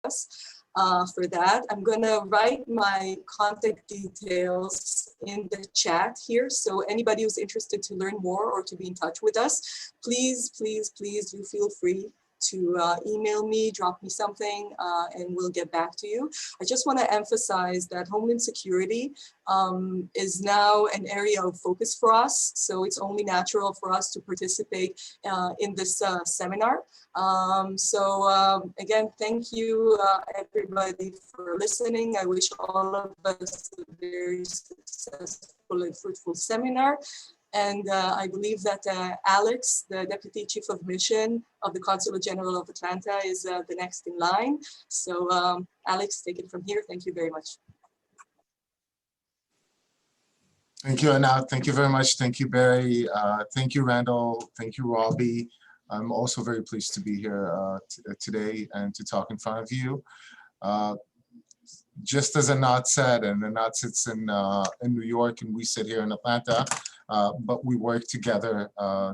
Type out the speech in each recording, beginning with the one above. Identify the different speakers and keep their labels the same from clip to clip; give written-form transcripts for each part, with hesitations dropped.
Speaker 1: for that. I'm gonna write my contact details in the chat here. So anybody who's interested to learn more or to be in touch with us, please, please, please do feel free to email me, drop me something, and we'll get back to you. I just want to emphasize that Homeland Security is now an area of focus for us. So it's only natural for us to participate in this seminar. Again, thank you everybody for listening. I wish all of us a very successful and fruitful seminar. And I believe that Alex, the Deputy Chief of Mission of the Consulate General of Atlanta, is the next in line. So Alex, take it from here. Thank you very much.
Speaker 2: Thank you, Anna. Thank you very much. Thank you, Barry. Thank you, Randall. Thank you, Robbie. I'm also very pleased to be here today and to talk in front of you. Just as Anat said, and Anat sits in New York and we sit here in Atlanta, but we work together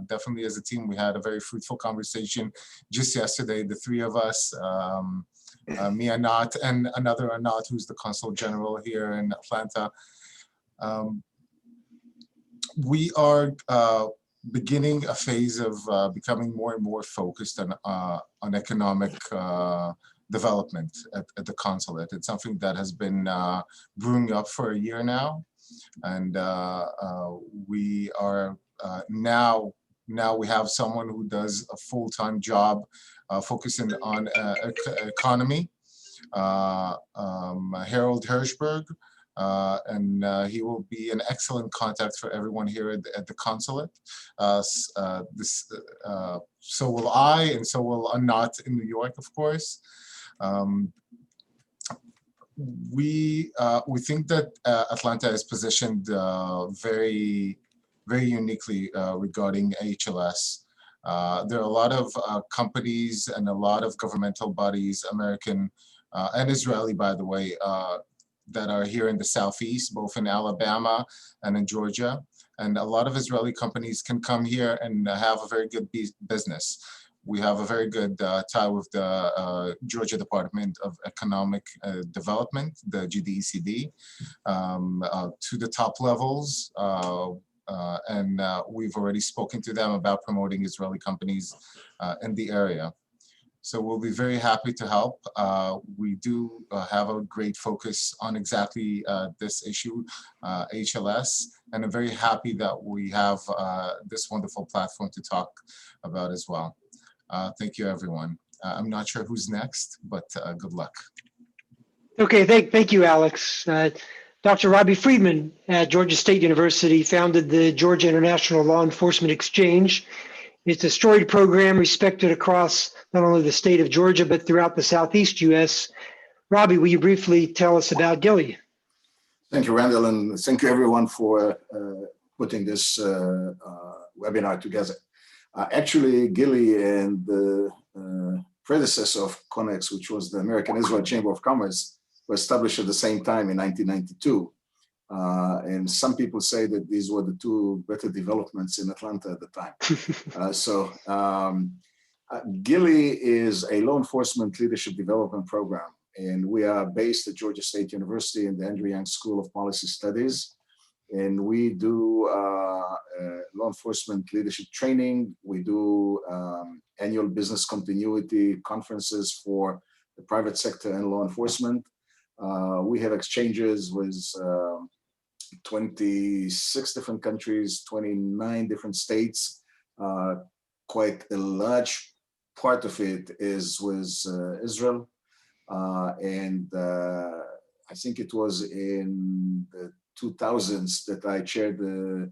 Speaker 2: definitely as a team. We had a very fruitful conversation just yesterday, the three of us, me, Anat, and another Anat who's the Consul General here in Atlanta. We are beginning a phase of becoming more and more focused on economic development at the consulate. It's something that has been brewing up for a year now, and we are now we have someone who does a full-time job focusing on economy, Harold Hirschberg. He will be an excellent contact for everyone here at the consulate. So will I, and so will Anat in New York, of course. We think that Atlanta is positioned very, very uniquely regarding HLS. There are a lot of companies and a lot of governmental bodies, American and Israeli, by the way, that are here in the Southeast, both in Alabama and in Georgia. And a lot of Israeli companies can come here and have a very good business. We have a very good tie with the Georgia Department of Economic Development, the GDECD, to the top levels. We've already spoken to them about promoting Israeli companies in the area. So we'll be very happy to help. We do have a great focus on exactly this issue, HLS, and I'm very happy that we have this wonderful platform to talk about as well. Thank you, everyone. I'm not sure who's next, but good luck.
Speaker 3: Okay, thank you, Alex. Dr. Robbie Friedman at Georgia State University founded the Georgia International Law Enforcement Exchange. It's a storied program respected across not only the state of Georgia, but throughout the Southeast U.S. Robbie, will you briefly tell us about Gilly?
Speaker 4: Thank you, Randall, and thank you everyone for putting this webinar together. Actually, Gilly and the predecessor of Conexx, which was the American Israel Chamber of Commerce, were established at the same time in 1992. And some people say that these were the two better developments in Atlanta at the time. Gilly is a law enforcement leadership development program, and we are based at Georgia State University in the Andrew Young School of Policy Studies. And we do law enforcement leadership training. We do annual business continuity conferences for the private sector and law enforcement. We have exchanges with 26 different countries, 29 different states. Quite a large part of it is with Israel. I think it was in the 2000s that I chaired the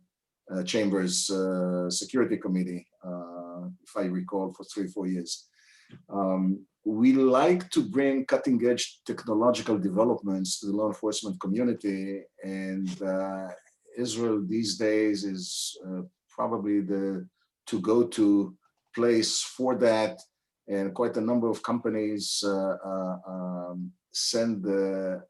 Speaker 4: Chamber's Security Committee, if I recall, for 3-4 years. We like to bring cutting-edge technological developments to the law enforcement community, and Israel these days is probably the to-go-to place for that, and quite a number of companies send the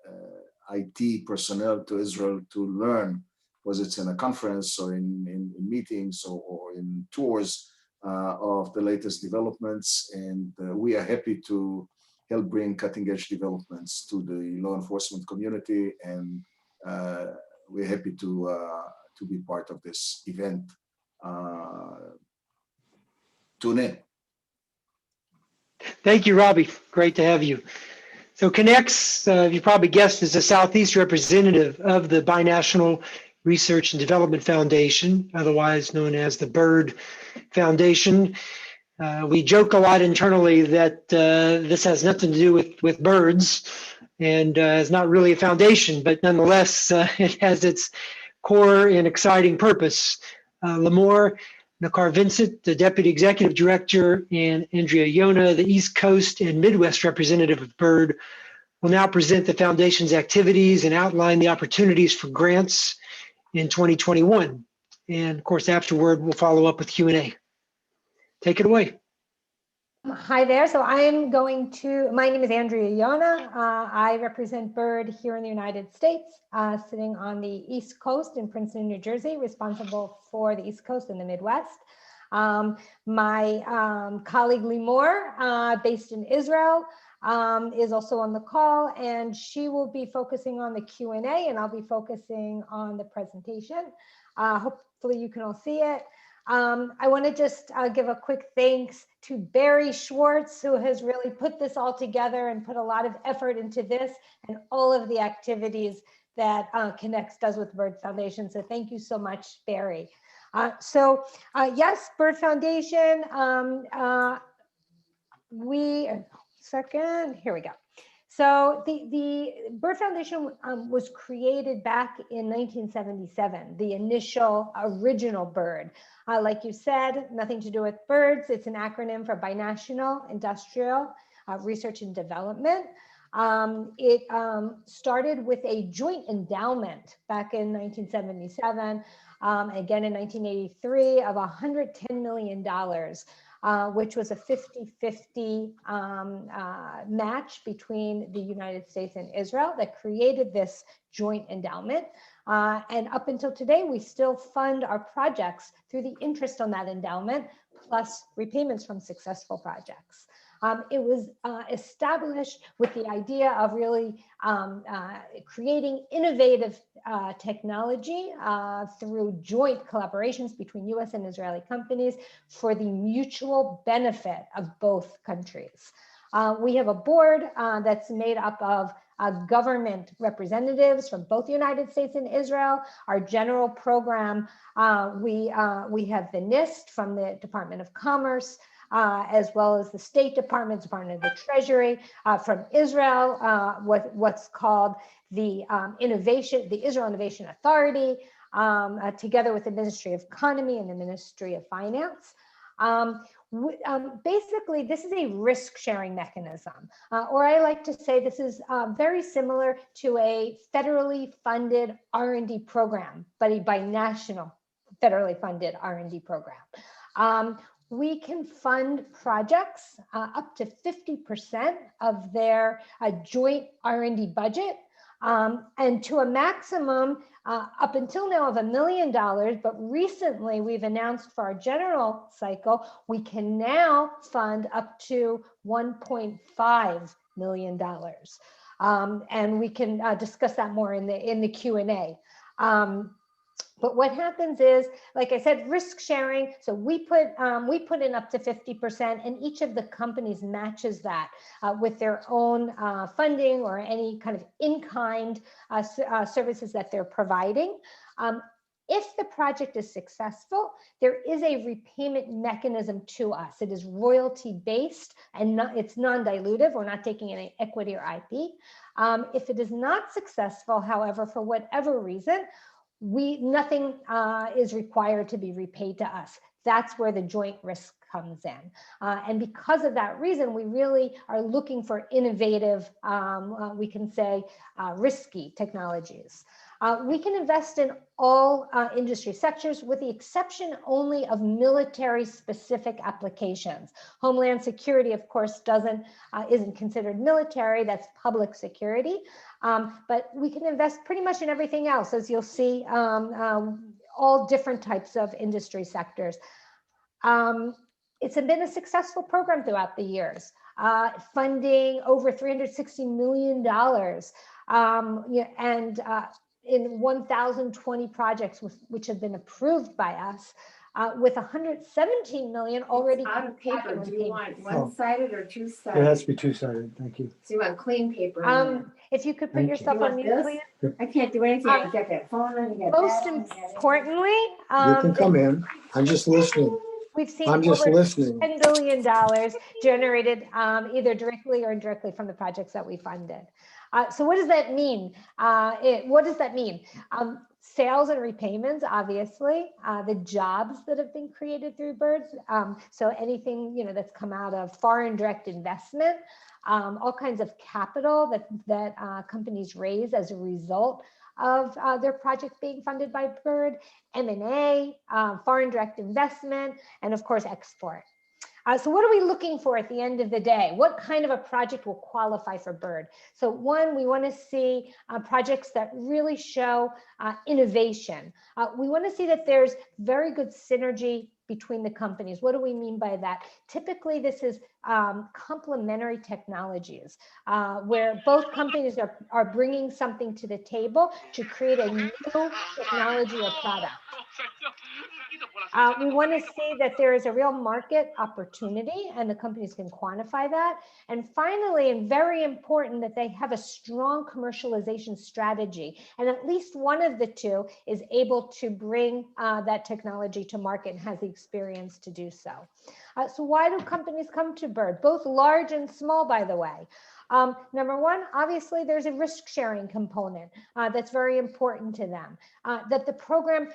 Speaker 4: IT personnel to Israel to learn, whether it's in a conference or in meetings or in tours of the latest developments. And we are happy to help bring cutting edge developments to the law enforcement community. And we're happy to be part of this event. Tune in.
Speaker 3: Thank you, Robbie. Great to have you. So Conexx, you probably guessed, is the Southeast representative of the Binational Research and Development Foundation, otherwise known as the BIRD Foundation. We joke a lot internally that this has nothing to do with birds and is not really a foundation, but nonetheless, it has its core and exciting purpose. Lamore Nakar-Vincent, the Deputy Executive Director, and Andrea Yona, the East Coast and Midwest representative of BIRD, will now present the Foundation's activities and outline the opportunities for grants in 2021. And of course, afterward, we'll follow up with Q&A. Take it away.
Speaker 5: Hi there. So my name is Andrea Yona. I represent BIRD here in the United States, sitting on the East Coast in Princeton, New Jersey, responsible for the East Coast and the Midwest. My colleague Limor, based in Israel, is also on the call, and she will be focusing on the Q&A, and I'll be focusing on the presentation. Hopefully you can all see it. I want to just give a quick thanks to Barry Schwartz, who has really put this all together and put a lot of effort into this and all of the activities that Conexx does with BIRD Foundation. So thank you so much, Barry. Yes, BIRD Foundation, here we go. So the BIRD Foundation was created back in 1977, the original BIRD. Like you said, nothing to do with birds. It's an acronym for Binational Industrial Research and Development. It started with a joint endowment back in 1977, again in 1983, of $110 million. Which was a 50-50 match between the United States and Israel that created this joint endowment. And up until today, we still fund our projects through the interest on that endowment, plus repayments from successful projects. It was established with the idea of really creating innovative technology through joint collaborations between US and Israeli companies for the mutual benefit of both countries. We have a board that's made up of government representatives from both the United States and Israel. Our general program, we have the NIST from the Department of Commerce, as well as the State Department, Department of the Treasury, from Israel, what's called the Israel Innovation Authority, together with the Ministry of Economy and the Ministry of Finance. Basically, this is a risk-sharing mechanism, or I like to say this is very similar to a federally funded R&D program, but a binational federally funded R&D program. We can fund projects up to 50% of their joint R&D budget, and to a maximum up until now of $1 million, but recently we've announced for our general cycle, we can now fund up to $1.5 million. And we can discuss that more in the Q&A. But what happens is, like I said, risk sharing. So we put in up to 50%, and each of the companies matches that with their own funding or any kind of in-kind services that they're providing. If the project is successful, there is a repayment mechanism to us. It is royalty based and it's non-dilutive. We're not taking any equity or IP. If it is not successful, however, for whatever reason, nothing is required to be repaid to us. That's where the joint risk comes in. And because of that reason, we really are looking for innovative, we can say risky technologies. We can invest in all industry sectors with the exception only of military specific applications. Homeland security, of course, isn't considered military, that's public security. But we can invest pretty much in everything else, as you'll see, all different types of industry sectors. It's been a successful program throughout the years. funding over $360 million, and in 1,020 projects which have been approved by us, with 117 million already.
Speaker 6: Out of paper, do you want
Speaker 3: Oh.
Speaker 6: one-sided or
Speaker 3: It
Speaker 6: two-sided?
Speaker 3: has to be two-sided. Thank you.
Speaker 6: So you want clean paper? in there.
Speaker 5: If you could put
Speaker 3: Thank you.
Speaker 5: yourself
Speaker 6: You
Speaker 5: on
Speaker 6: want
Speaker 5: mute,
Speaker 6: this?
Speaker 5: please.
Speaker 6: I can't do anything. You got that phone on, you got
Speaker 5: Most
Speaker 6: that on, you got it.
Speaker 5: importantly,
Speaker 3: You can come in. I'm just listening.
Speaker 5: we've seen
Speaker 3: I'm just
Speaker 5: over
Speaker 3: listening.
Speaker 5: $10 billion generated either directly or indirectly from the projects that we funded. So what does that mean? What does that mean? Sales and repayments, obviously, the jobs that have been created through birds. So anything that's come out of foreign direct investment, all kinds of capital that companies raise as a result of their project being funded by bird, M&A, foreign direct investment, and of course export. So what are we looking for at the end of the day? What kind of a project will qualify for bird? So one, we want to see projects that really show innovation. We want to see that there's very good synergy between the companies. What do we mean by that? Typically, this is complementary technologies where both companies are bringing something to the table to create a new technology or product. We want to see that there is a real market opportunity and the companies can quantify that. And finally, and very important, that they have a strong commercialization strategy. And at least one of the two is able to bring that technology to market and has the experience to do so. So why do companies come to bird? Both large and small, by the way. Number one, obviously, there's a risk sharing component that's very important to them, that the program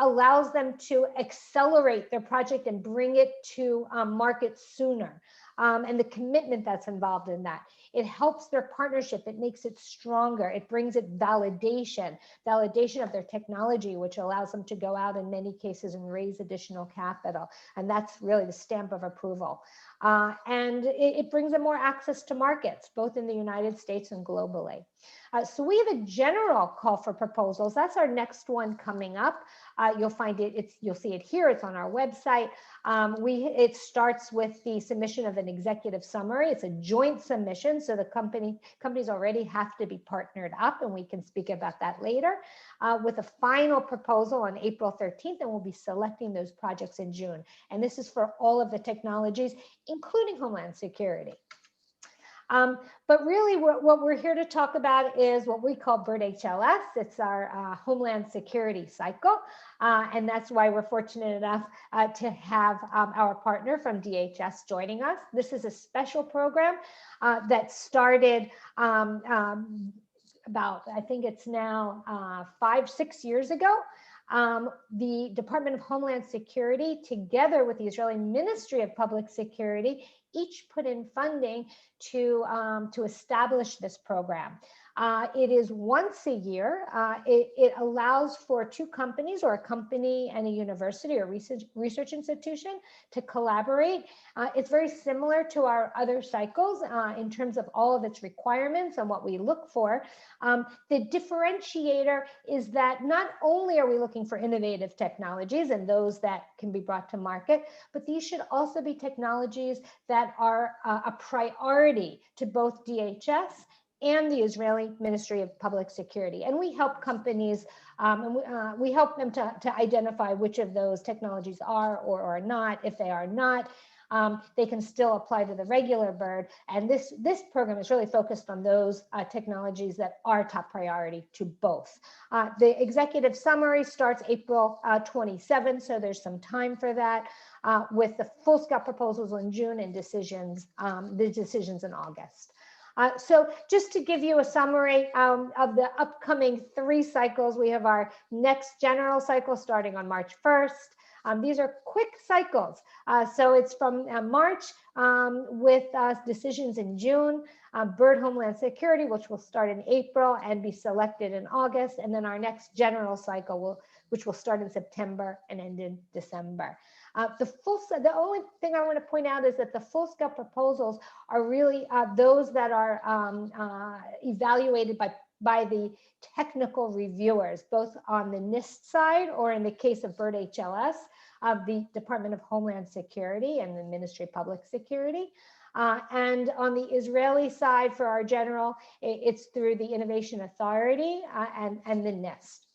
Speaker 5: allows them to accelerate their project and bring it to market sooner, and the commitment that's involved in that. It helps their partnership. It makes it stronger. It brings it validation of their technology, which allows them to go out in many cases and raise additional capital. And that's really the stamp of approval. And it brings them more access to markets, both in the United States and globally. So we have a general call for proposals. That's our next one coming up. You'll find it, you'll see it here, it's on our website. It starts with the submission of an executive summary. It's a joint submission, so the companies already have to be partnered up, and we can speak about that later, with a final proposal on April 13th, and we'll be selecting those projects in June. And this is for all of the technologies, including Homeland Security. But really what we're here to talk about is what we call BIRD HLS. It's our Homeland Security cycle. And that's why we're fortunate enough to have our partner from DHS joining us. This is a special program that started about, I think it's now 5-6 years ago. The Department of Homeland Security, together with the Israeli Ministry of Public Security, each put in funding to establish this program. It is once a year. It allows for two companies, or a company and a university or research institution, to collaborate. It's very similar to our other cycles in terms of all of its requirements and what we look for. The differentiator is that not only are we looking for innovative technologies and those that can be brought to market, but these should also be technologies that are a priority to both DHS and the Israeli Ministry of Public Security. And we help companies, we help them to identify which of those technologies are or are not. If they are not, they can still apply to the regular BIRD. And this program is really focused on those technologies that are top priority to both. The executive summary starts April 27th, so there's some time for that, with the full-scale proposals in June and the decisions in August. So just to give you a summary of the upcoming 3 cycles, we have our next general cycle starting on March 1st. These are quick cycles. So it's from March with decisions in June, BIRD Homeland Security, which will start in April and be selected in August. And then our next general cycle, which will start in September and end in December. The only thing I want to point out is that the full-scale proposals are really those that are evaluated by the technical reviewers, both on the NIST side, or in the case of BIRD HLS, of the Department of Homeland Security and the Ministry of Public Security. And on the Israeli side for our general, it's through the Innovation Authority and the NIST.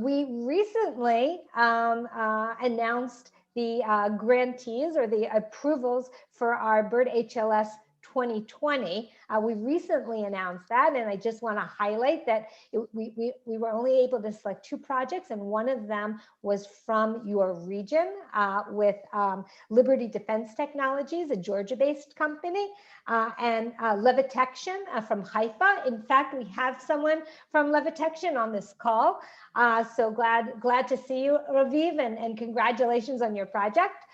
Speaker 5: We recently announced the grantees or the approvals for our BIRD HLS 2020. We recently announced that, and I just want to highlight that we were only able to select 2 projects, and one of them was from your region with Liberty Defense Technologies, a Georgia-based company, and Levitection from Haifa. In fact, we have someone from Levitection on this call. So glad to see you, Raviv, and congratulations on your project.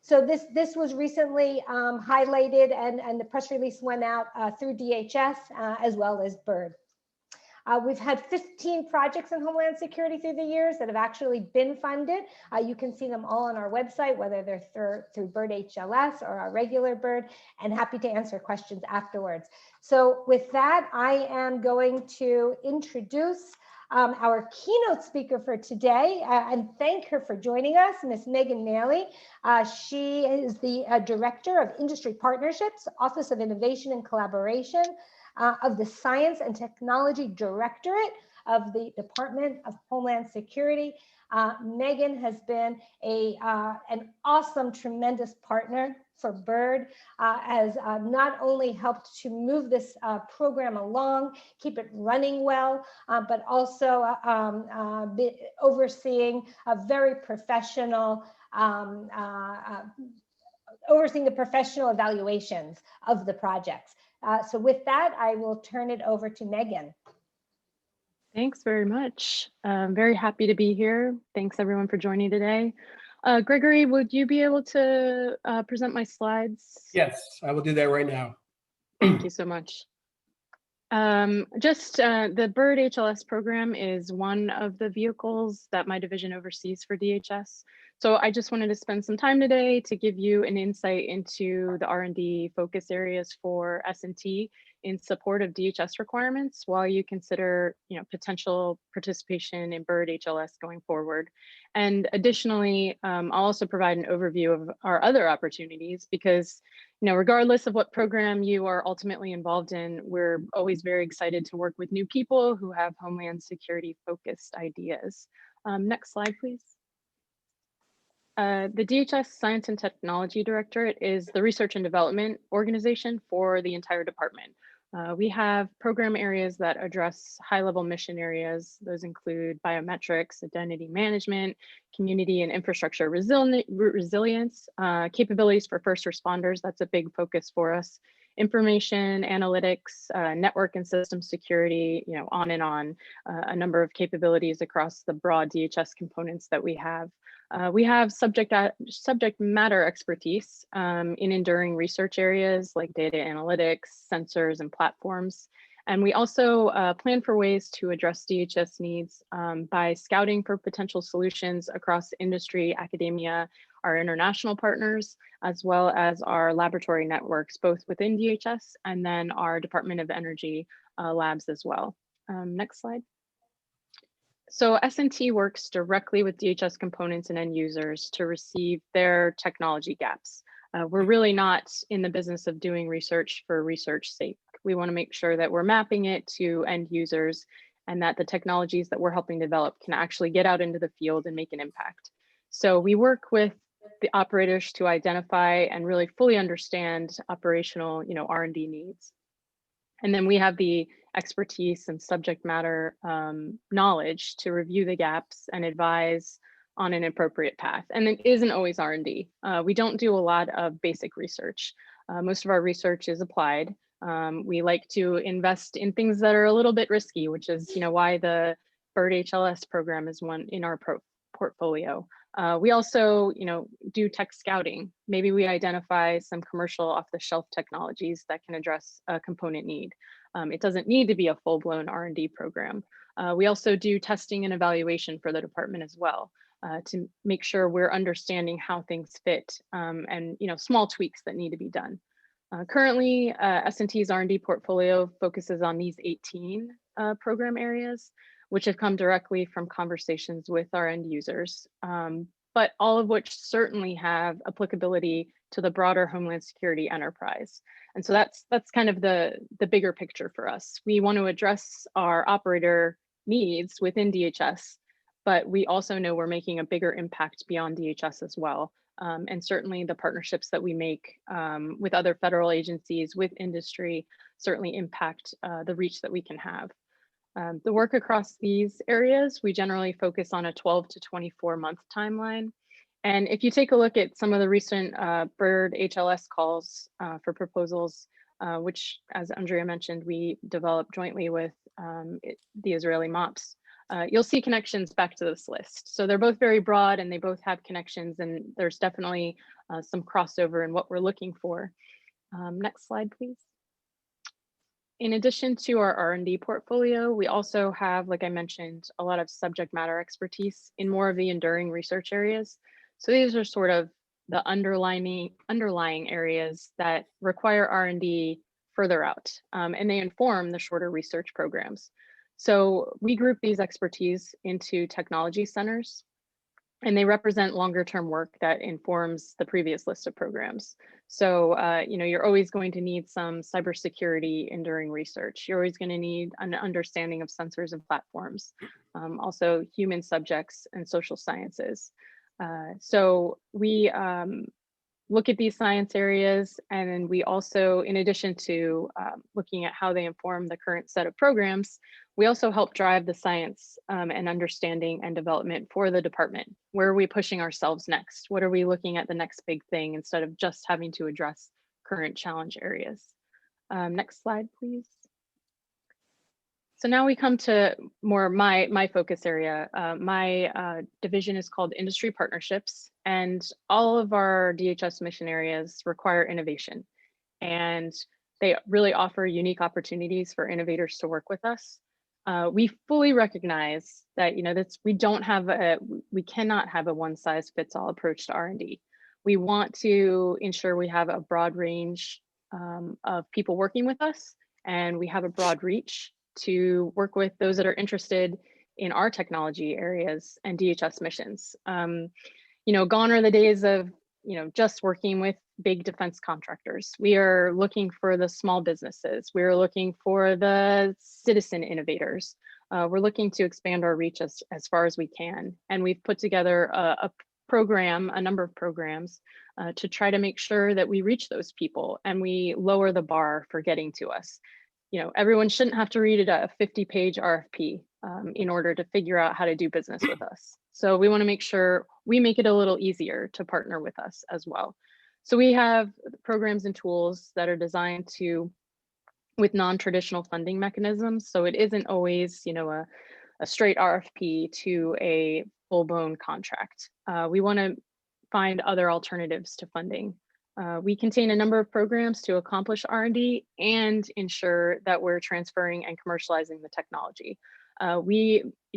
Speaker 5: So this was recently highlighted, and the press release went out through DHS as well as BIRD. We've had 15 projects in Homeland Security through the years that have actually been funded. You can see them all on our website, whether they're through BIRD HLS or our regular BIRD, and happy to answer questions afterwards. So with that, I am going to introduce our keynote speaker for today and thank her for joining us, Ms. Megan Maley. She is the Director of Industry Partnerships, Office of Innovation and Collaboration of the Science and Technology Directorate of the Department of Homeland Security. Megan has been an awesome, tremendous partner for BIRD, has not only helped to move this program along, keep it running well, but also overseeing a very professional, overseeing the professional evaluations of the projects. So with that, I will turn it over to Megan.
Speaker 7: Thanks very much. I'm very happy to be here. Thanks everyone for joining today. Gregory, would you be able to present my slides?
Speaker 8: Yes, I will do that right now.
Speaker 7: Thank you so much. The BIRD HLS program is one of the vehicles that my division oversees for DHS. So I just wanted to spend some time today to give you an insight into the R&D focus areas for S&T in support of DHS requirements while you consider, potential participation in BIRD HLS going forward. And additionally, I'll also provide an overview of our other opportunities because, regardless of what program you are ultimately involved in, we're always very excited to work with new people who have Homeland Security focused ideas. Next slide, please. The DHS Science and Technology Directorate is the research and development organization for the entire department. We have program areas that address high-level mission areas. Those include biometrics, identity management, community and infrastructure resilience, capabilities for first responders. That's a big focus for us. Information, analytics, network and system security, on and on. A number of capabilities across the broad DHS components that we have. We have subject matter expertise in enduring research areas like data analytics, sensors, and platforms. And we also plan for ways to address DHS needs by scouting for potential solutions across industry, academia, our international partners, as well as our laboratory networks, both within DHS and then our Department of Energy labs as well. Next slide. So S&T works directly with DHS components and end users to receive their technology gaps. We're really not in the business of doing research for research's sake. We want to make sure that we're mapping it to end users and that the technologies that we're helping develop can actually get out into the field and make an impact. So we work with the operators to identify and really fully understand operational, R&D needs. And then we have the expertise and subject matter knowledge to review the gaps and advise on an appropriate path. And it isn't always R&D. We don't do a lot of basic research. Most of our research is applied. We like to invest in things that are a little bit risky, which is why the BIRD HLS program is one in our portfolio. We also, do tech scouting. Maybe we identify some commercial off-the-shelf technologies that can address a component need. It doesn't need to be a full-blown R&D program. We also do testing and evaluation for the department as well to make sure we're understanding how things fit and small tweaks that need to be done. Currently, S&T's R&D portfolio focuses on these 18 program areas, which have come directly from conversations with our end users, but all of which certainly have applicability to the broader Homeland Security enterprise. And so that's kind of the bigger picture for us. We want to address our operator needs within DHS, but we also know we're making a bigger impact beyond DHS as well. And certainly the partnerships that we make with other federal agencies, with industry, certainly impact the reach that we can have. The work across these areas, we generally focus on a 12 to 24 month timeline. And if you take a look at some of the recent BIRD HLS calls for proposals, which, as Andrea mentioned, we developed jointly with the Israeli MOPS, you'll see connections back to this list. So they're both very broad and they both have connections, and there's definitely some crossover in what we're looking for. Next slide, please. In addition to our R&D portfolio, we also have, like I mentioned, a lot of subject matter expertise in more of the enduring research areas. So these are sort of the underlying areas that require R&D further out, and they inform the shorter research programs. So we group these expertise into technology centers, and they represent longer term work that informs the previous list of programs. So, you're always going to need some cybersecurity enduring research. You're always going to need an understanding of sensors and platforms, also human subjects and social sciences. So we look at these science areas, and then we also, in addition to looking at how they inform the current set of programs, we also help drive the science and understanding and development for the department. Where are we pushing ourselves next? What are we looking at the next big thing instead of just having to address current challenge areas? Next slide, please. So now we come to more my focus area. My division is called Industry Partnerships, and all of our DHS mission areas require innovation, and they really offer unique opportunities for innovators to work with us. We fully recognize that we cannot have a one-size-fits-all approach to R&D. We want to ensure we have a broad range of people working with us, and we have a broad reach to work with those that are interested in our technology areas and DHS missions. Gone are the days of just working with big defense contractors. We are looking for the small businesses. We are looking for the citizen innovators. We're looking to expand our reach as far as we can. And we've put together a number of programs to try to make sure that we reach those people and we lower the bar for getting to us. Everyone shouldn't have to read a 50-page RFP in order to figure out how to do business with us. So we want to make sure we make it a little easier to partner with us as well. So we have programs and tools that are designed with non-traditional funding mechanisms. So it isn't always, a straight RFP to a full-blown contract. We want to find other alternatives to funding. We contain a number of programs to accomplish R&D and ensure that we're transferring and commercializing the technology. A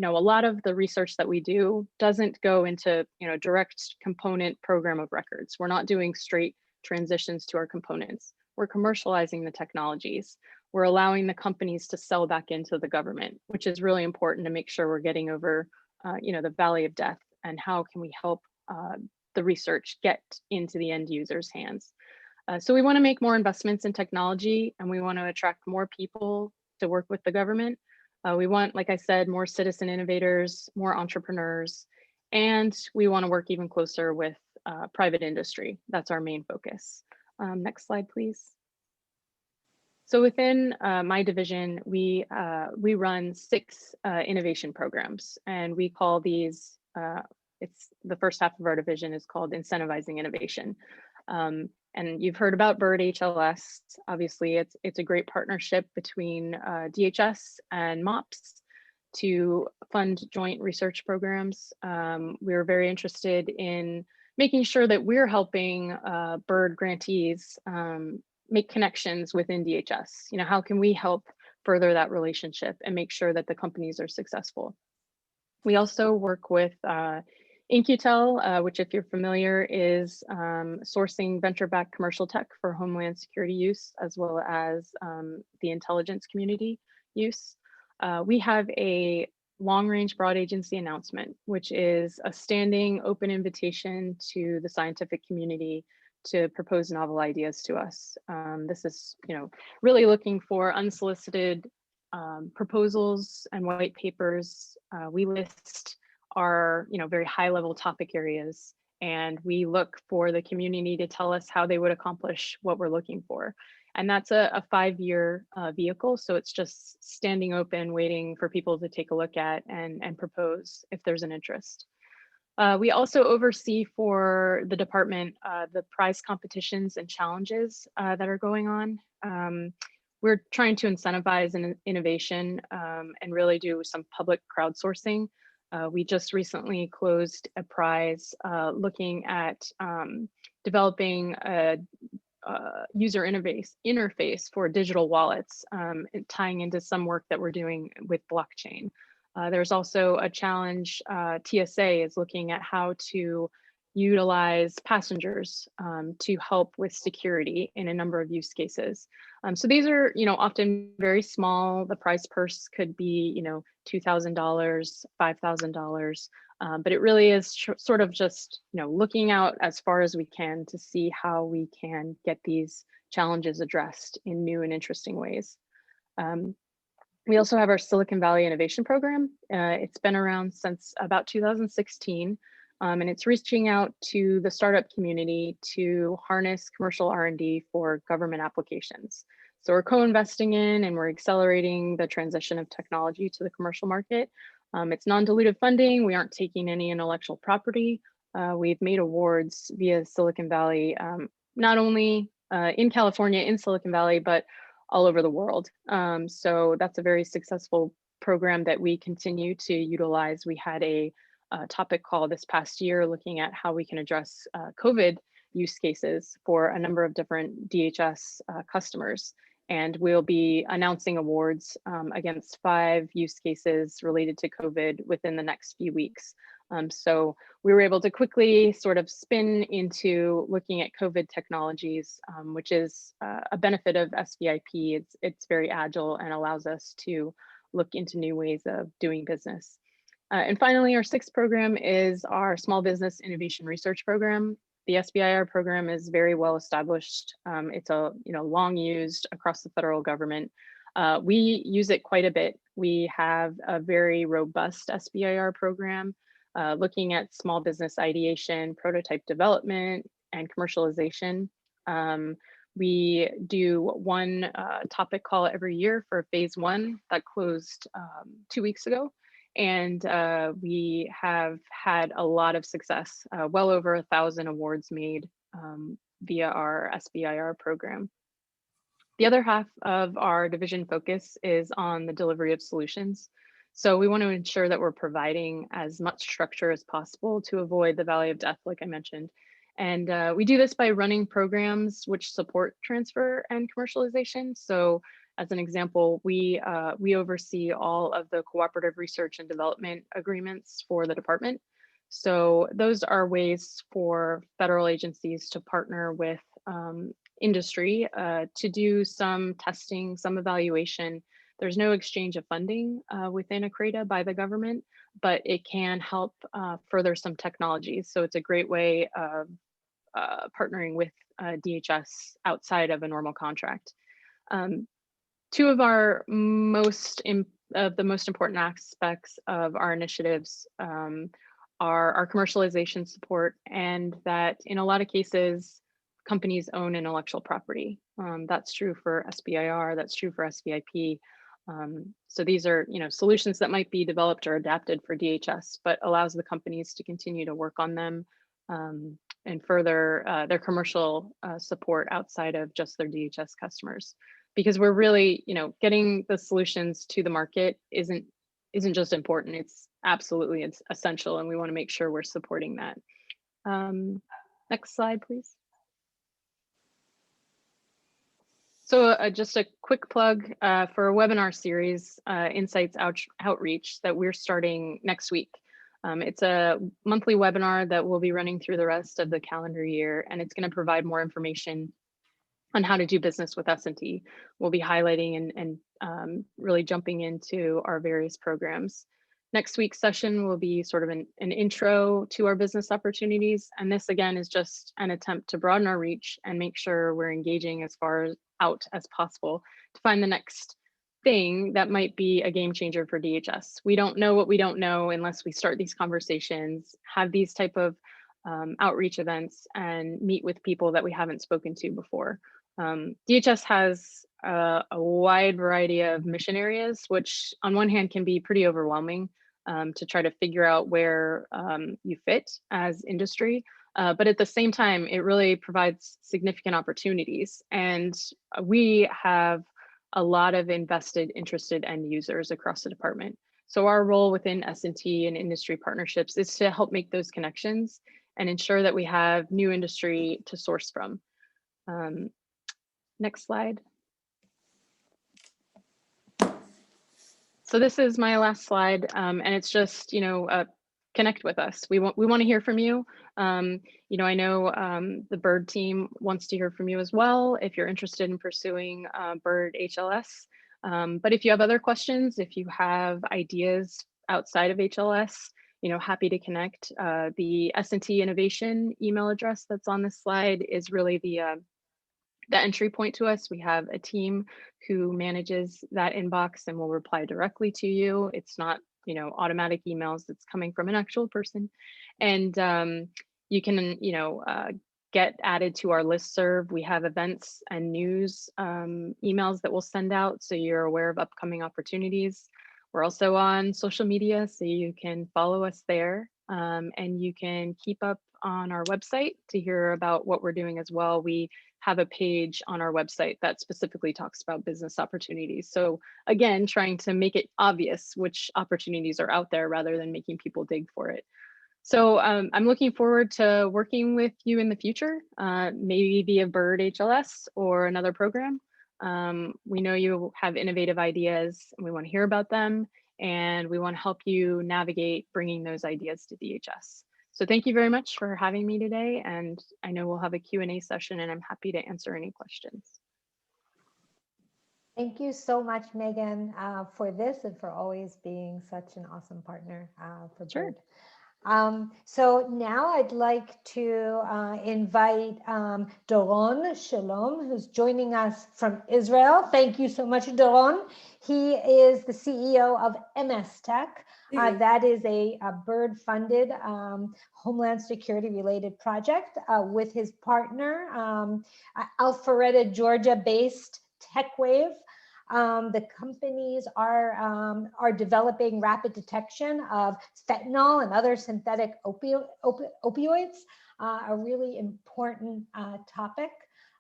Speaker 7: lot of the research that we do doesn't go into, direct component program of records. We're not doing straight transitions to our components. We're commercializing the technologies. We're allowing the companies to sell back into the government, which is really important to make sure we're getting over, the valley of death, and how can we help the research get into the end user's hands. So we want to make more investments in technology, and we want to attract more people to work with the government. We want, like I said, more citizen innovators, more entrepreneurs, and we want to work even closer with private industry. That's our main focus. Next slide, please. So within my division, we run 6 innovation programs, and we call these, it's the first half of our division is called Incentivizing Innovation. And you've heard about BIRD HLS. Obviously, it's a great partnership between DHS and MOPS to fund joint research programs. We're very interested in making sure that we're helping BIRD grantees make connections within DHS. How can we help further that relationship and make sure that the companies are successful? We also work with InQtel, which, if you're familiar, is sourcing venture-backed commercial tech for Homeland Security use, as well as the intelligence community use. We have a long-range broad agency announcement, which is a standing open invitation to the scientific community to propose novel ideas to us. This is, really looking for unsolicited proposals and white papers. We list our, very high level topic areas, and we look for the community to tell us how they would accomplish what we're looking for. And that's a 5-year vehicle. So it's just standing open, waiting for people to take a look at and propose if there's an interest. We also oversee for the department the prize competitions and challenges that are going on. We're trying to incentivize innovation and really do some public crowdsourcing. We just recently closed a prize looking at developing a user interface for digital wallets, tying into some work that we're doing with blockchain. There's also a challenge, TSA is looking at how to utilize passengers to help with security in a number of use cases. So these are, often very small. The prize purse could be, $2,000, $5,000, but it really is sort of just, looking out as far as we can to see how we can get these challenges addressed in new and interesting ways. We also have our Silicon Valley Innovation Program. It's been around since about 2016, and it's reaching out to the startup community to harness commercial R&D for government applications. So we're co-investing in and we're accelerating the transition of technology to the commercial market. It's non-dilutive funding. We aren't taking any intellectual property. We've made awards via Silicon Valley, not only in California, in Silicon Valley, but all over the world. So that's a very successful program that we continue to utilize. We had a topic call this past year looking at how we can address COVID use cases for a number of different DHS customers. And we'll be announcing awards against 5 use cases related to COVID within the next few weeks. So we were able to quickly sort of spin into looking at COVID technologies, which is a benefit of SVIP. It's very agile and allows us to look into new ways of doing business. And finally, our 6th program is our Small Business Innovation Research Program. The SBIR program is very well established. It's long used across the federal government. We use it quite a bit. We have a very robust SBIR program looking at small business ideation, prototype development, and commercialization. We do one topic call every year for phase 1 that closed 2 weeks ago. And we have had a lot of success, well over 1,000 awards made via our SBIR program. The other half of our division focus is on the delivery of solutions. So we want to ensure that we're providing as much structure as possible to avoid the valley of death, like I mentioned. And we do this by running programs which support transfer and commercialization. So as an example, we oversee all of the cooperative research and development agreements for the department. So those are ways for federal agencies to partner with industry to do some testing, some evaluation. There's no exchange of funding within a CRADA by the government, but it can help further some technologies. So it's a great way of partnering with DHS outside of a normal contract. 2 of our most important aspects of our initiatives are our commercialization support, and that in a lot of cases, companies own intellectual property. That's true for SBIR, that's true for SVIP. So these are, solutions that might be developed or adapted for DHS, but allows the companies to continue to work on them and further their commercial support outside of just their DHS customers. Because we're really, getting the solutions to the market isn't just important, it's essential, and we want to make sure we're supporting that. Next slide, please. So just a quick plug for a webinar series, Insights Outreach, that we're starting next week. It's a monthly webinar that we'll be running through the rest of the calendar year, and it's going to provide more information on how to do business with S&T. We'll be highlighting and really jumping into our various programs. Next week's session will be sort of an intro to our business opportunities. And this again is just an attempt to broaden our reach and make sure we're engaging as far out as possible to find the next thing that might be a game changer for DHS. We don't know what we don't know unless we start these conversations, have these type of outreach events, and meet with people that we haven't spoken to before. DHS has a wide variety of mission areas, which on one hand can be pretty overwhelming to try to figure out where you fit as industry. But at the same time, it really provides significant opportunities. And we have a lot of invested, interested end users across the department. So our role within S&T and industry partnerships is to help make those connections and ensure that we have new industry to source from. Next slide. So this is my last slide, and it's just, connect with us. We want to hear from you. I know the Bird team wants to hear from you as well if you're interested in pursuing Bird HLS. But if you have other questions, if you have ideas outside of HLS, happy to connect. The S&T Innovation email address that's on this slide is really the entry point to us. We have a team who manages that inbox and will reply directly to you. It's not, automatic emails. It's coming from an actual person. And you can, get added to our listserv. We have events and news emails that we'll send out so you're aware of upcoming opportunities. We're also on social media, so you can follow us there. And you can keep up on our website to hear about what we're doing as well. We have a page on our website that specifically talks about business opportunities. So again, trying to make it obvious which opportunities are out there rather than making people dig for it. So I'm looking forward to working with you in the future, maybe via Bird HLS or another program. We know you have innovative ideas and we want to hear about them, and we want to help you navigate bringing those ideas to DHS. So thank you very much for having me today. And I know we'll have a Q&A session and I'm happy to answer any questions.
Speaker 5: Thank you so much, Megan, for this and for always being such an awesome partner for Bird. So now I'd like to invite Doron Shalom, who's joining us from Israel. Thank you so much, Doron. He is the CEO of MS Tech. That is a Bird-funded Homeland Security-related project with his partner, Alpharetta, Georgia-based TechWave. The companies are developing rapid detection of fentanyl and other synthetic opioids, a really important topic.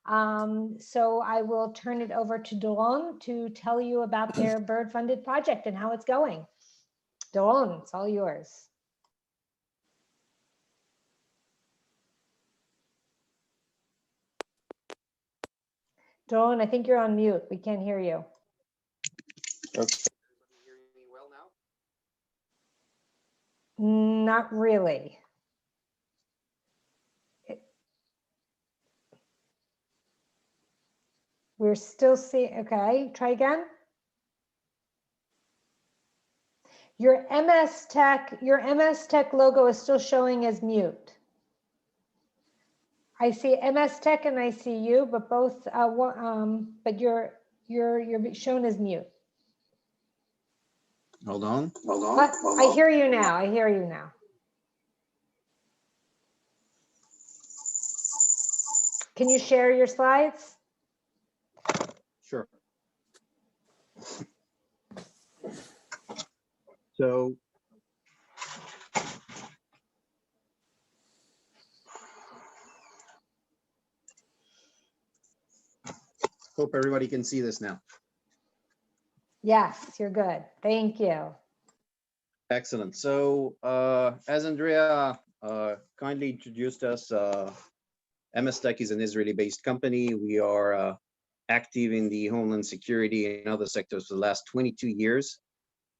Speaker 5: So I will turn it over to Doron to tell you about their Bird-funded project and how it's going. Doron, it's all yours. Doron, I think you're on mute. We can't hear you.
Speaker 9: Okay. Hearing me well now?
Speaker 5: Not really. We're still seeing, okay, try again. Your MS Tech logo is still showing as mute. I see MS Tech and I see you, but both, but you're shown as mute.
Speaker 9: Hold on.
Speaker 5: I hear you now. I hear you now. Can you share your slides?
Speaker 9: Sure. So hope everybody can see this now.
Speaker 5: Yes, you're good. Thank you.
Speaker 9: Excellent. So as Andrea kindly introduced us, MS Tech is an Israeli-based company. We are active in the homeland security and other sectors for the last 22 years.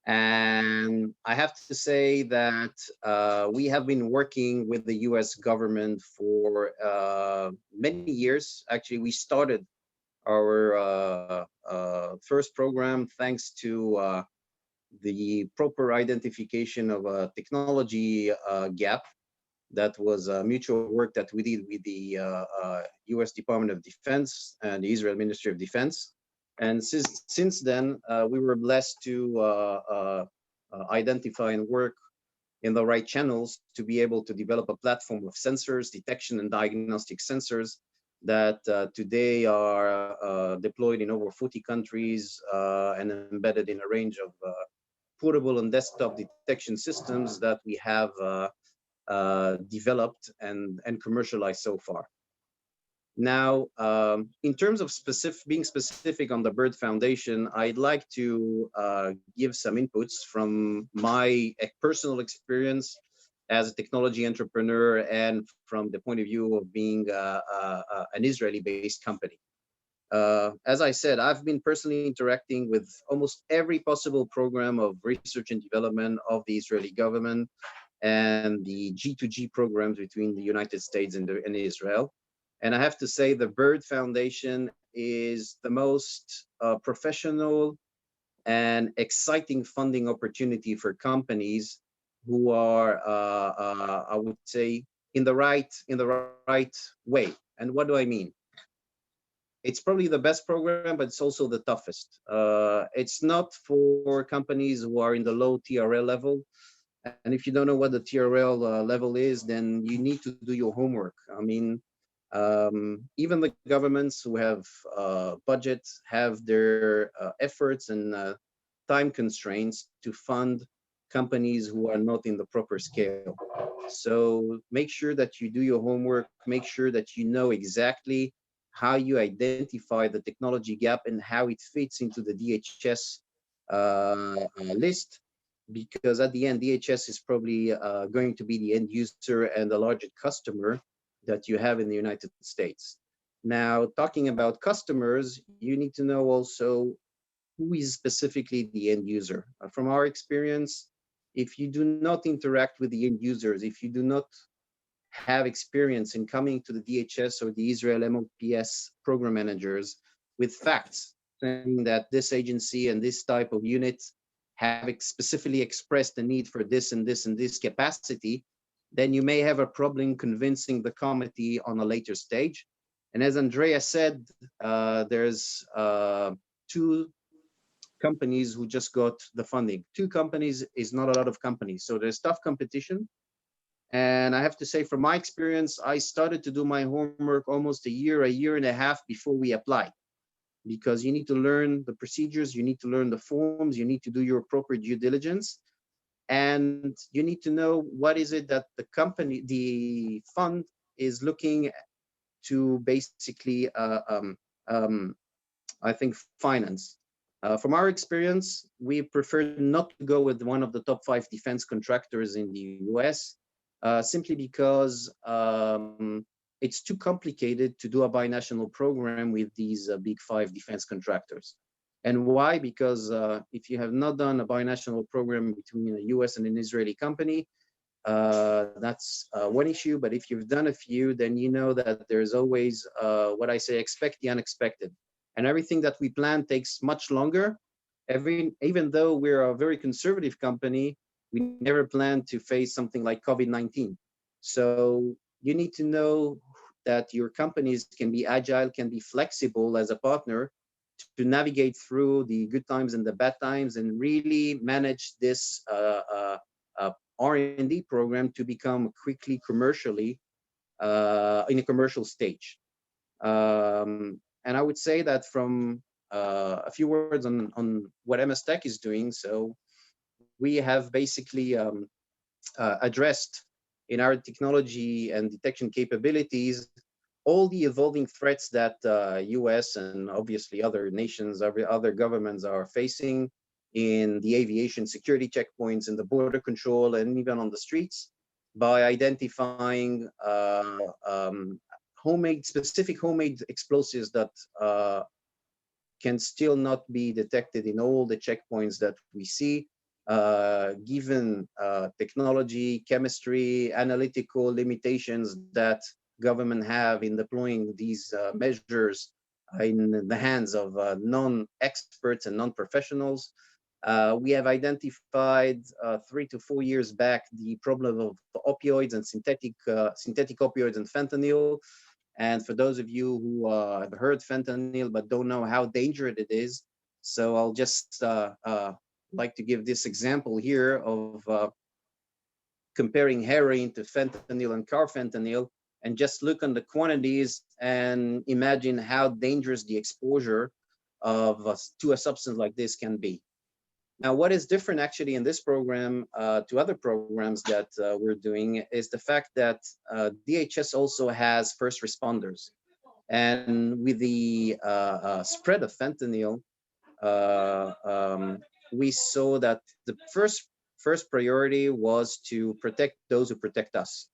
Speaker 9: And I have to say that we have been working with the US government for many years. Actually, we started our first program thanks to the proper identification of a technology gap. That was mutual work that we did with the US Department of Defense and the Israel Ministry of Defense. And since then, we were blessed to identify and work in the right channels to be able to develop a platform of sensors, detection and diagnostic sensors that today are deployed in over 40 countries and embedded in a range of portable and desktop detection systems that we have developed and commercialized so far. Now, in terms of being specific on the Bird Foundation, I'd like to give some inputs from my personal experience as a technology entrepreneur and from the point of view of being an Israeli-based company. As I said, I've been personally interacting with almost every possible program of research and development of the Israeli government and the G2G programs between the United States and Israel. And I have to say the Bird Foundation is the most professional and exciting funding opportunity for companies who are, I would say, in the right way. And what do I mean? It's probably the best program, but it's also the toughest. It's not for companies who are in the low TRL level. And if you don't know what the TRL level is, then you need to do your homework. I mean, even the governments who have budgets have their efforts and time constraints to fund companies who are not in the proper scale. So make sure that you do your homework, make sure that you know exactly how you identify the technology gap and how it fits into the DHS list, because at the end, DHS is probably going to be the end user and the largest customer that you have in the United States. Now, talking about customers, you need to know also who is specifically the end user. From our experience, if you do not interact with the end users, if you do not have experience in coming to the DHS or the Israel MOPS program managers with facts, saying that this agency and this type of unit have specifically expressed the need for this and this and this capacity, then you may have a problem convincing the committee on a later stage. And as Andrea said, there's two companies who just got the funding. Two companies is not a lot of companies. So there's tough competition. And I have to say, from my experience, I started to do my homework almost a year and a half before we applied, because you need to learn the procedures, you need to learn the forms, you need to do your appropriate due diligence, and you need to know what is it that the company, the fund is looking to basically, I think, finance. From our experience, we prefer not to go with one of the top 5 defense contractors in the US, simply because it's too complicated to do a binational program with these big 5 defense contractors. And why? Because if you have not done a binational program between a US and an Israeli company, that's one issue. But if you've done a few, then you know that there's always what I say, expect the unexpected. And everything that we plan takes much longer. Even though we're a very conservative company, we never plan to face something like COVID-19. So you need to know that your companies can be agile, can be flexible as a partner to navigate through the good times and the bad times and really manage this R&D program to become quickly commercially in a commercial stage. And I would say that from a few words on what MS Tech is doing. So we have basically addressed in our technology and detection capabilities all the evolving threats that US and obviously other nations, other governments are facing in the aviation security checkpoints and the border control and even on the streets, by identifying specific homemade explosives that can still not be detected in all the checkpoints that we see, given technology, chemistry, analytical limitations that government have in deploying these measures in the hands of non-experts and non-professionals. We have identified 3 to 4 years back the problem of opioids and synthetic opioids and fentanyl. And for those of you who have heard fentanyl but don't know how dangerous it is, so I'll just like to give this example here of comparing heroin to fentanyl and carfentanil, and just look on the quantities and imagine how dangerous the exposure of to a substance like this can be. Now, what is different actually in this program to other programs that we're doing is the fact that DHS also has first responders. And with the spread of fentanyl, we saw that the first priority was to protect those who protect us.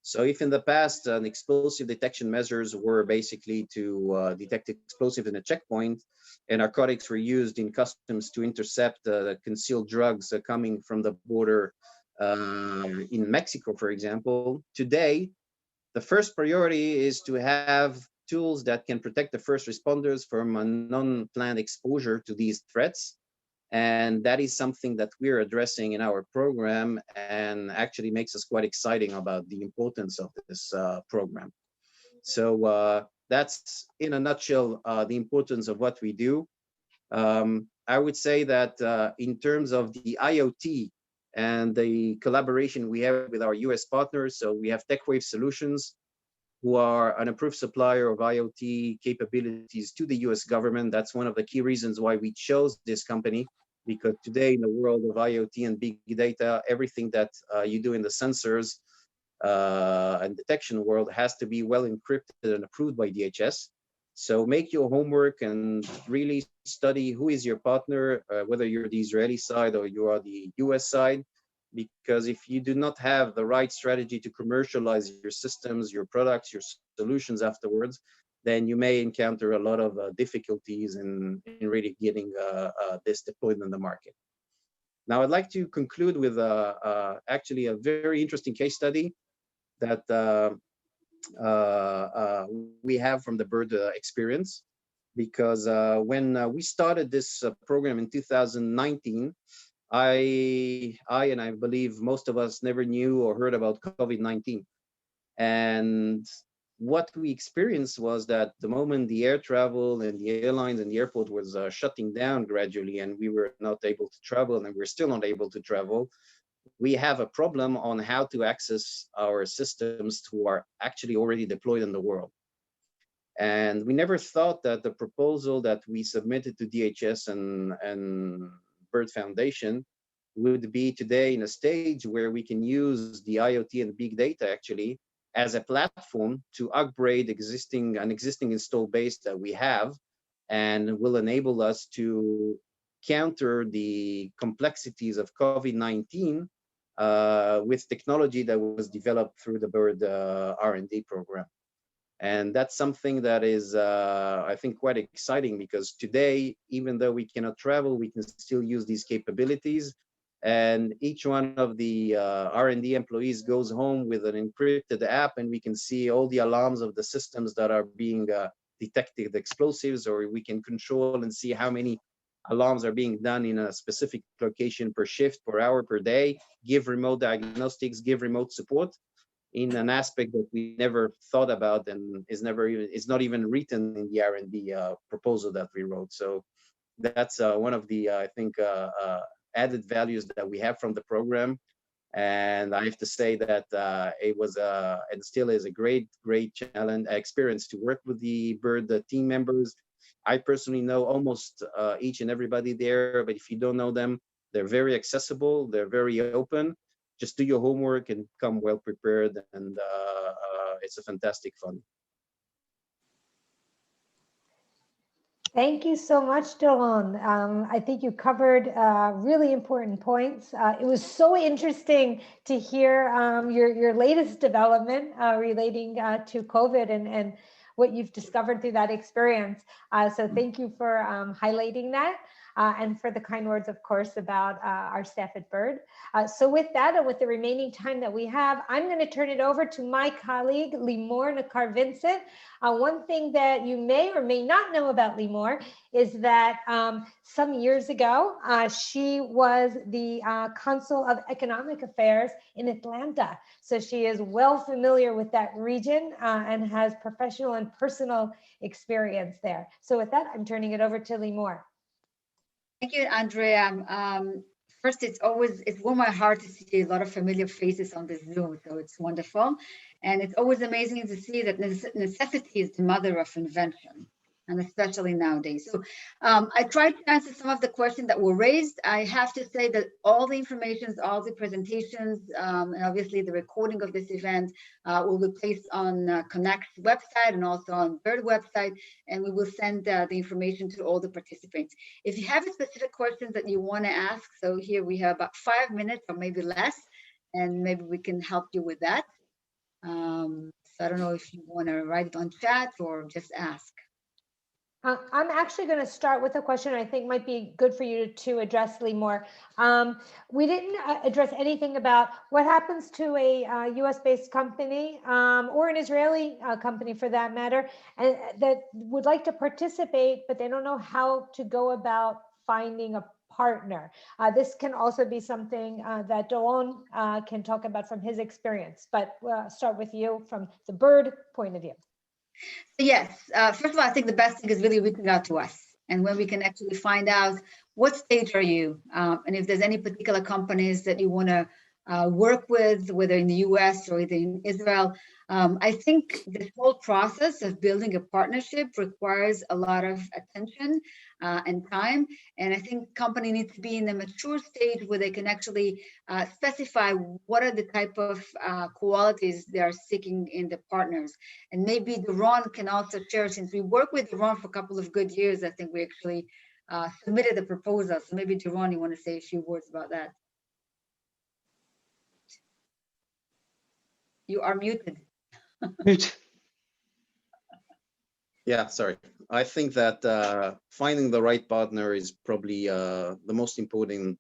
Speaker 9: So if in the past explosive detection measures were basically to detect explosives in a checkpoint, and narcotics were used in customs to intercept concealed drugs coming from the border in Mexico, for example, today, the first priority is to have tools that can protect the first responders from a non-planned exposure to these threats. And that is something that we're addressing in our program, and actually makes us quite exciting about the importance of this program. So that's in a nutshell the importance of what we do. I would say that in terms of the IoT and the collaboration we have with our US partners, so we have TechWave Solutions, who are an approved supplier of IoT capabilities to the US government. That's one of the key reasons why we chose this company, because today in the world of IoT and big data, everything that you do in the sensors and detection world has to be well encrypted and approved by DHS. So make your homework and really study who is your partner, whether you're the Israeli side or you are the US side, because if you do not have the right strategy to commercialize your systems, your products, your solutions afterwards, then you may encounter a lot of difficulties in really getting this deployed in the market. Now, I'd like to conclude with actually a very interesting case study that we have from the bird experience, because when we started this program in 2019, I and I believe most of us never knew or heard about COVID-19. And what we experienced was that the moment the air travel and the airlines and the airport was shutting down gradually, and we were not able to travel, and we're still not able to travel, we have a problem on how to access our systems who are actually already deployed in the world. And we never thought that the proposal that we submitted to DHS and Bird Foundation would be today in a stage where we can use the IoT and big data actually as a platform to upgrade an existing install base that we have, and will enable us to counter the complexities of COVID-19 with technology that was developed through the Bird R&D program. And that's something that is, I think, quite exciting, because today, even though we cannot travel, we can still use these capabilities. And each one of the R&D employees goes home with an encrypted app, and we can see all the alarms of the systems that are being detected explosives, or we can control and see how many alarms are being done in a specific location per shift, per hour, per day, give remote diagnostics, give remote support, in an aspect that we never thought about and is not even written in the R&D proposal that we wrote. So that's one of the, I think, added values that we have from the program. And I have to say that it was and still is a great challenge experience to work with the Bird team members. I personally know almost each and everybody there, but if you don't know them, they're very accessible, they're very open. Just do your homework and come well prepared, and it's a fantastic fun.
Speaker 5: Thank you so much, Doron. I think you covered really important points. It was so interesting to hear your latest development relating to COVID and what you've discovered through that experience. So thank you for highlighting that. And for the kind words, of course, about our staff at Bird. So with that, and with the remaining time that we have, I'm going to turn it over to my colleague, Limor Nakar-Vincent. One thing that you may or may not know about Limor is that some years ago, she was the Consul of Economic Affairs in Atlanta. So she is well familiar with that region and has professional and personal experience there. So with that, I'm turning it over to Limor.
Speaker 6: Thank you, Andrea. First, it's warmed my heart to see a lot of familiar faces on this Zoom, so it's wonderful. And it's always amazing to see that necessity is the mother of invention, and especially nowadays. So I tried to answer some of the questions that were raised. I have to say that all the information, all the presentations, and obviously the recording of this event will be placed on Conexx website and also on BIRD website, and we will send the information to all the participants. If you have specific questions that you want to ask, so here we have about 5 minutes or maybe less, and maybe we can help you with that. So I don't know if you want to write it on chat or just ask.
Speaker 5: I'm actually going to start with a question I think might be good for you to address, Limor. We didn't address anything about what happens to a US-based company or an Israeli company for that matter, and that would like to participate, but they don't know how to go about finding a partner. This can also be something that Doron can talk about from his experience, but we'll start with you from the BIRD point of view.
Speaker 6: Yes, first of all, I think the best thing is really reaching out to us, and when we can actually find out what stage are you, and if there's any particular companies that you want to work with, whether in the US or either in Israel. I think this whole process of building a partnership requires a lot of attention and time. And I think company needs to be in a mature stage where they can actually specify what are the type of qualities they are seeking in the partners. And maybe Doron can also share, since we worked with Doron for a couple of good years, I think we actually submitted a proposal. So maybe Doron, you want to say a few words about that? You are muted.
Speaker 3: Mute.
Speaker 9: Yeah, sorry. I think that finding the right partner is probably the most important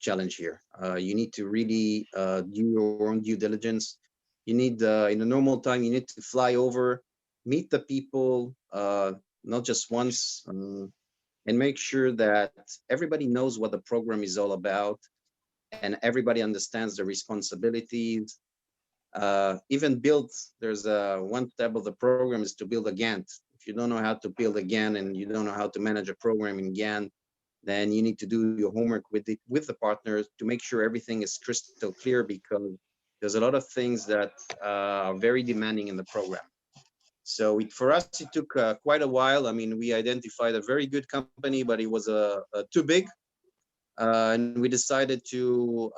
Speaker 9: challenge here. You need to really do your own due diligence. You need, in a normal time, you need to fly over, meet the people, not just once, and make sure that everybody knows what the program is all about and everybody understands the responsibilities. Even build, there's one step of the program is to build a Gantt. If you don't know how to build a Gantt and you don't know how to manage a program in Gantt, then you need to do your homework with the partners to make sure everything is crystal clear, because there's a lot of things that are very demanding in the program. So for us, it took quite a while. I mean, we identified a very good company, but it was too big. And we decided to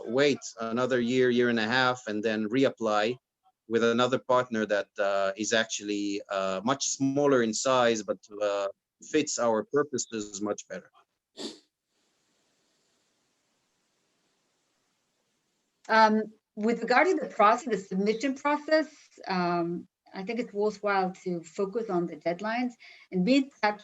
Speaker 9: wait another year and a half, and then reapply with another partner that is actually much smaller in size, but fits our purposes much better.
Speaker 6: With regard to the process, the submission process, I think it's worthwhile to focus on the deadlines and be in touch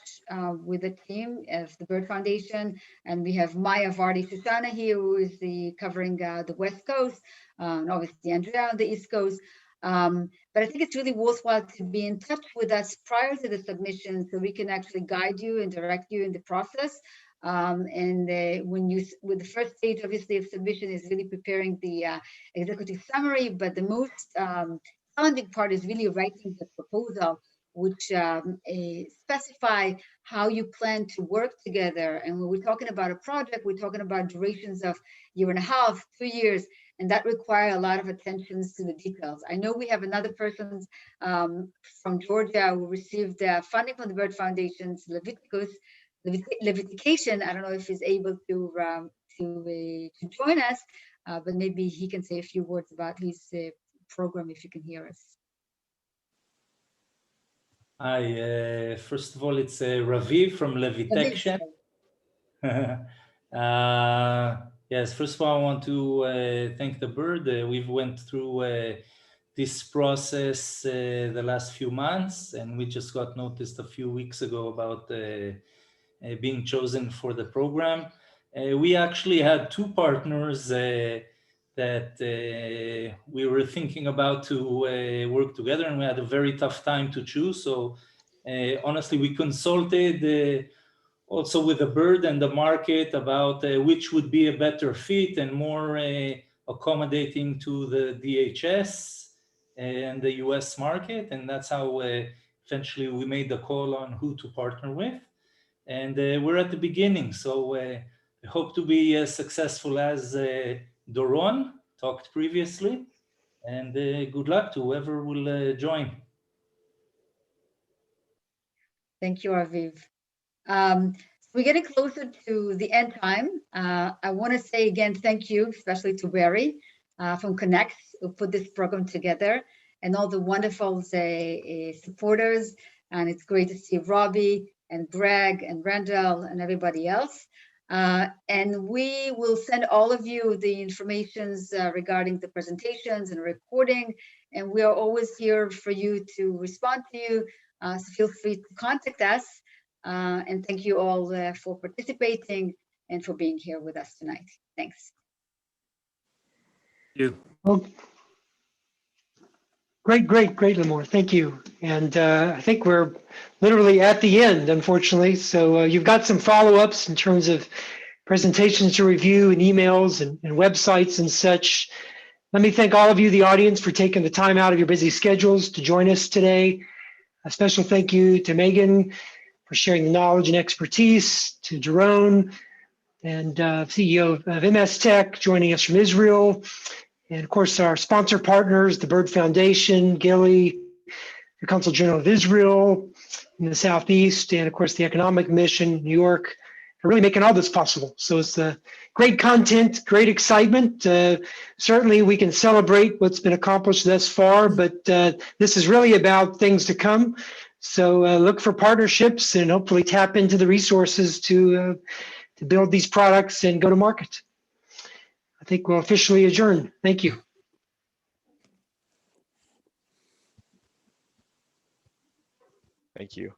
Speaker 6: with the team of the BIRD Foundation. And we have Maya Vardi-Shoshana here, who is covering the West Coast, and obviously Andrea on the East Coast. But I think it's really worthwhile to be in touch with us prior to the submission, so we can actually guide you and direct you in the process. With the first stage, obviously, of submission is really preparing the executive summary, but the most challenging part is really writing the proposal, which specify how you plan to work together. And when we're talking about a project, we're talking about durations of 1.5 to 2 years, and that require a lot of attention to the details. I know we have another person from Georgia who received funding from the BIRD Foundation's Levitation. I don't know if he's able to join us, but maybe he can say a few words about his program if you can hear us.
Speaker 10: Hi, first of all, it's Raviv from Levitation. Yes, first of all, I want to thank the BIRD. We've went through this process the last few months, and we just got noticed a few weeks ago about being chosen for the program. We actually had two partners that we were thinking about to work together, and we had a very tough time to choose. So Honestly, we consulted also with the bird and the market about which would be a better fit and more accommodating to the DHS and the US market. And that's how eventually we made the call on who to partner with. And we're at the beginning. So I hope to be as successful as Doron talked previously. And good luck to whoever will join.
Speaker 6: Thank you, Aviv. We're getting closer to the end time. I want to say again, thank you, especially to Barry from Conexx, who put this program together, and all the wonderful supporters. And it's great to see Robbie and Greg and Randall and everybody else. And we will send all of you the informations regarding the presentations and recording. And we are always here for you to respond to you. So feel free to contact us. And thank you all for participating and for being here with us tonight. Thanks.
Speaker 8: Thank you.
Speaker 3: Well, great, Limor. Thank you. And I think we're literally at the end, unfortunately. So you've got some follow-ups in terms of presentations to review and emails and websites and such. Let me thank all of you, the audience, for taking the time out of your busy schedules to join us today. A special thank you to Megan for sharing the knowledge and expertise, to Doron, and CEO of MS Tech, joining us from Israel. And of course, our sponsor partners, the Bird Foundation, Gilly, the Consul General of Israel in the Southeast, and of course, the Economic Mission, New York, are really making all this possible. So it's great content, great excitement. Certainly, we can celebrate what's been accomplished thus far, but this is really about things to come. So look for partnerships and hopefully tap into the resources to build these products and go to market. I think we'll officially adjourn. Thank you.
Speaker 11: Thank you.